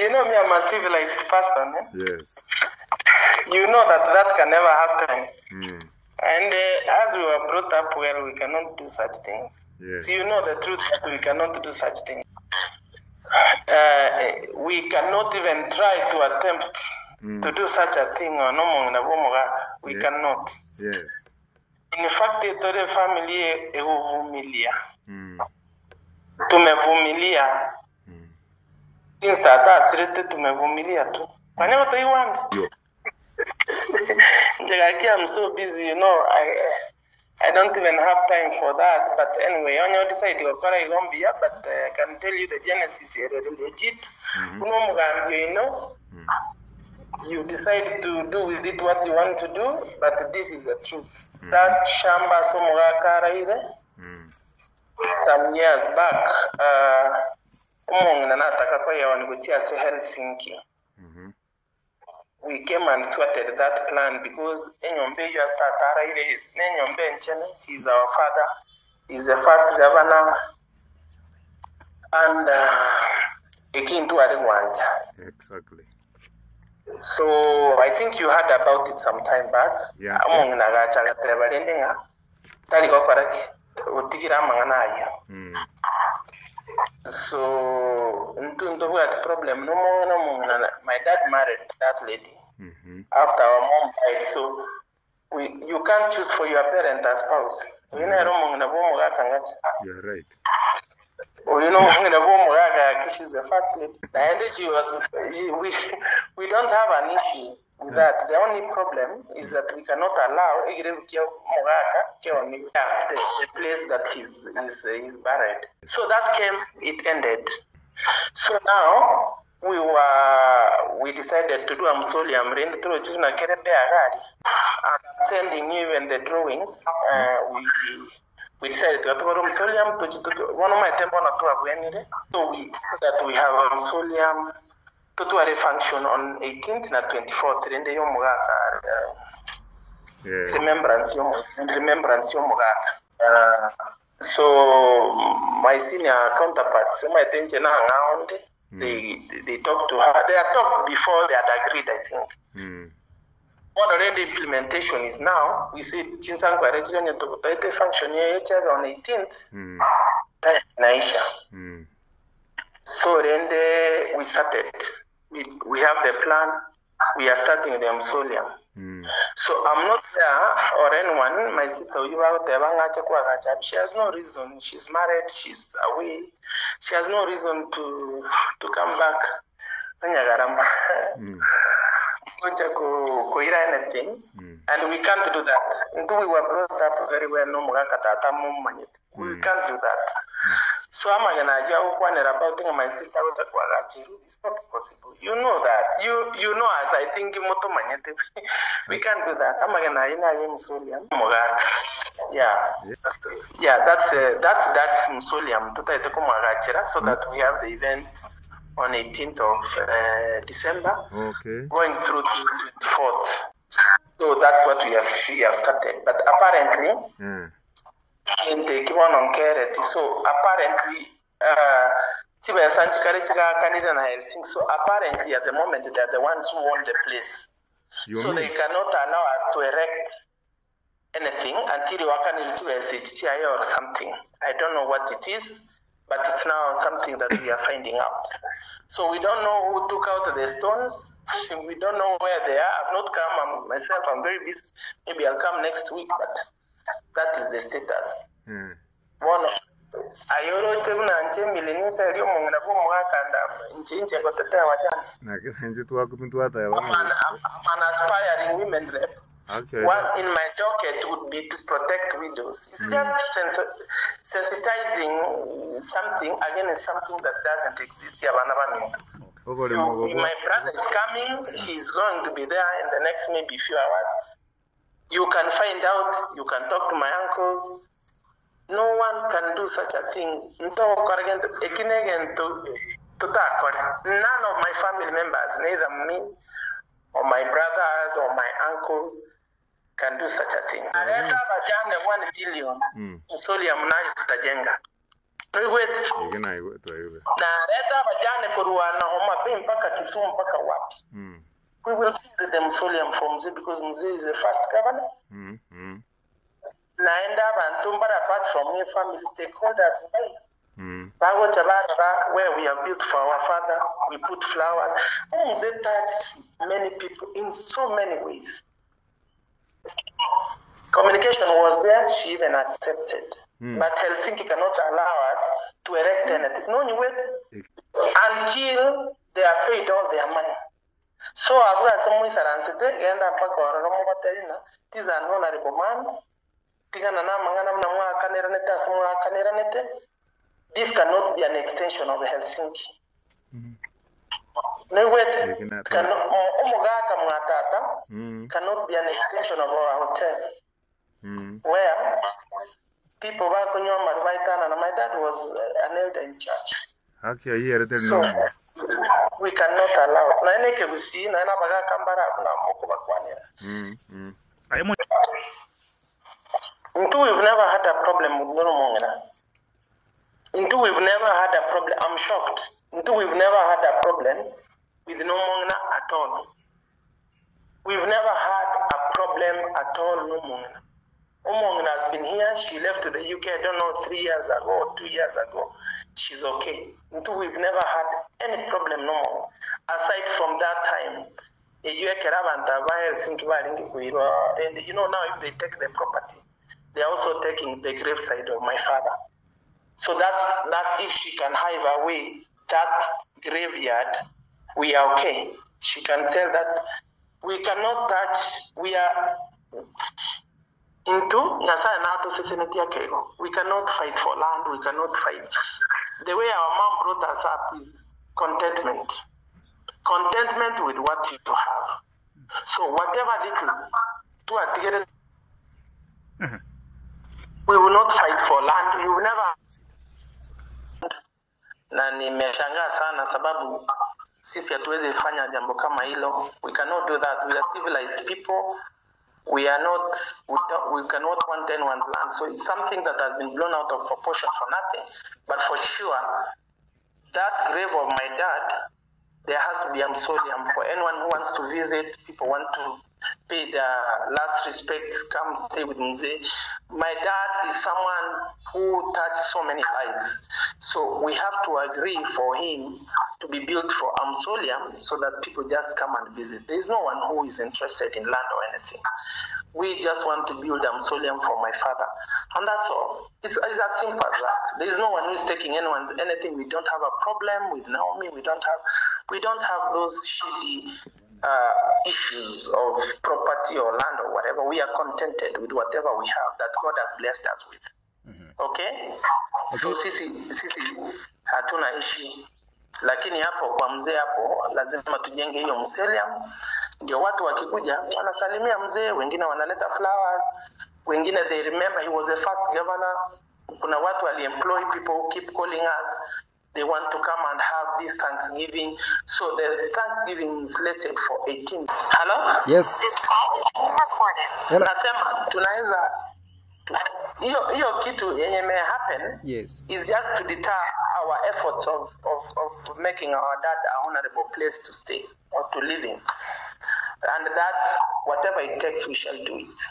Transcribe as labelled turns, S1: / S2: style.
S1: you know me, I'm a civilized person. Eh?
S2: Yes.
S1: You know that can never happen. And as we were brought up where we cannot do such things.
S2: Yes.
S1: So you know the truth that we cannot do such things. We cannot even try to attempt to do such a thing. We cannot.
S2: Yes.
S1: In fact, the family evumilia. Tumevumilia. Since that tumevumilia tu. Whenever they want. I'm so busy, you know. I don't even have time for that. But anyway, on your side, you're quite but I can tell you the genesis is legit. You know, you decide to do with it what you want to do, but this is the truth. That shamba somugakaraire some years back, Helsinki. We came and thwarted that plan because he's our father, he's the first governor, and
S2: exactly.
S1: So I think you heard about it some time back.
S2: Yeah.
S1: So the problem no my dad married that lady after our mom died, so you can't choose for your parent as spouse.
S2: You're right.
S1: You know, she's the first lady. And we don't have an issue with that. The only problem is that we cannot allow the place that he's buried. So that came, it ended. So now we decided to do a mausoleum and I'm sending you even the drawings. We decided to go to mausoleum one of my temple so we have a mausoleum to do a function on 18th and 24th in the remembrance so my senior counterparts, my attention around, they talked to her. They had talked before they had agreed, I think. What already implementation is now, we see Chinsan Quaretian to function here on 18th. Naisha. So then we started. We have the plan. We are starting the mausoleum. So I'm not there or anyone. My sister, she has no reason. She's married. She's away. She has no reason to come back. Anything, and we can't do that. Until we were brought up very well, we can't do that. So I'm gonna about my sister was it's not possible. You know that. You know as I think we can't do that. I'm gonna that's mausoleum so that we have the event on 18th of December, going through to the 24th. So that's what we have started. But apparently, in the Kiwanon Keret, so apparently, so apparently at the moment they are the ones who own the place. So they cannot allow us to erect anything until you can do SHTI or something. I don't know what it is, but it's now something that we are finding out. So we don't know who took out the stones. We don't know where they are. I've not come myself. I'm very busy. Maybe I'll come next week, but that is the status. One of Ayoro Chemna and Chemilin said, I'm an aspiring women rep. One in my docket would be to protect widows. It's just sensitizing something against something that doesn't exist here. My brother is coming. He's going to be there in the next maybe few hours. You can find out. You can talk to my uncles. No one can do such a thing. None of my family members, neither me or my brothers or my uncles, can do such a thing. 1 billion. Tuigwete.
S2: Igina igwete ibe.
S1: Na leta bajane kurua na Homa Bay mpaka Kisumu mpaka wapi. We will build the mausoleum for Mzee because Mzee is the first governor. Naenda Bantumbara apart from your family stakeholders. Bago Tabara, where we have built for our father, we put flowers. Mzee touched many people in so many ways. Communication was there, she even accepted. But Helsinki cannot allow us to erect anything. No, you wait until they are paid all their money. So Abura Samu Saransete, and Apako Romobaterina, these are honorable man. Tiganana Mangana Namwa Kaneraneta, Samua Kaneranete. This cannot be an extension of Helsinki. No wait, Omogaka Muatata cannot be an extension of our hotel. Where people back on your Marvaitana, and my dad was an elder in church. So we cannot allow. Naneke we see Nana Baga Kambara Mokobakwanya. Into we've never had a problem with Noromongana. Into we've never had a problem. I'm shocked. Into we've never had a problem with Nomongana at all. We've never had a problem at all, Nomongana. Omongana has been here. She left to the UK, I don't know, 3 years ago or 2 years ago. She's okay. Until we've never had any problem no more. Aside from that time, and you know now if they take the property, they are also taking the graveside of my father. So that if she can hive away that graveyard, we are okay. She can sell that. We cannot touch. We are into we cannot fight for land. We cannot fight. The way our mom brought us up is contentment. Contentment with what you have. So whatever little to are together, we will not fight for land. We will never. Na nimeshangaa sana sababu sisi hatuwezi fanya jambo kama hilo. We cannot do that. We are civilized people. We are not, we cannot want anyone's land. So it's something that has been blown out of proportion for nothing. But for sure, that grave of my dad, there has to be a mausoleum for anyone who wants to visit. People want to pay their last respect, come stay with Mzee. My dad is someone who touched so many lives. So we have to agree for him to be built for a mausoleum so that people just come and visit. There is no one who is interested in land or anything. We just want to build a mausoleum for my father. And that's all. It's as simple as that. There is no one who is taking anything. We don't have a problem with Naomi. We don't have those shady issues of property or land or whatever. We are contented with whatever we have that God has blessed us with. Okay? So sisi hatuna issue. Lakini hapo kwa Mzee hapo lazima tujenge hiyo mausoleum. Ndio watu wakikuja wanasalimia Mzee, wengine wanaleta flowers, wengine they remember he was the first governor. Kuna watu wali-employ people who keep calling us. They want to come and have this Thanksgiving. So the Thanksgiving is slated for 18. Hello?
S3: Yes.
S4: This call is being recorded.
S1: Nasema tunaweza hiyo kitu yenye may happen.
S3: Yes.
S1: Is just to deter our efforts of making our dad a honorable place to stay or to live in. And that whatever it takes we shall do it.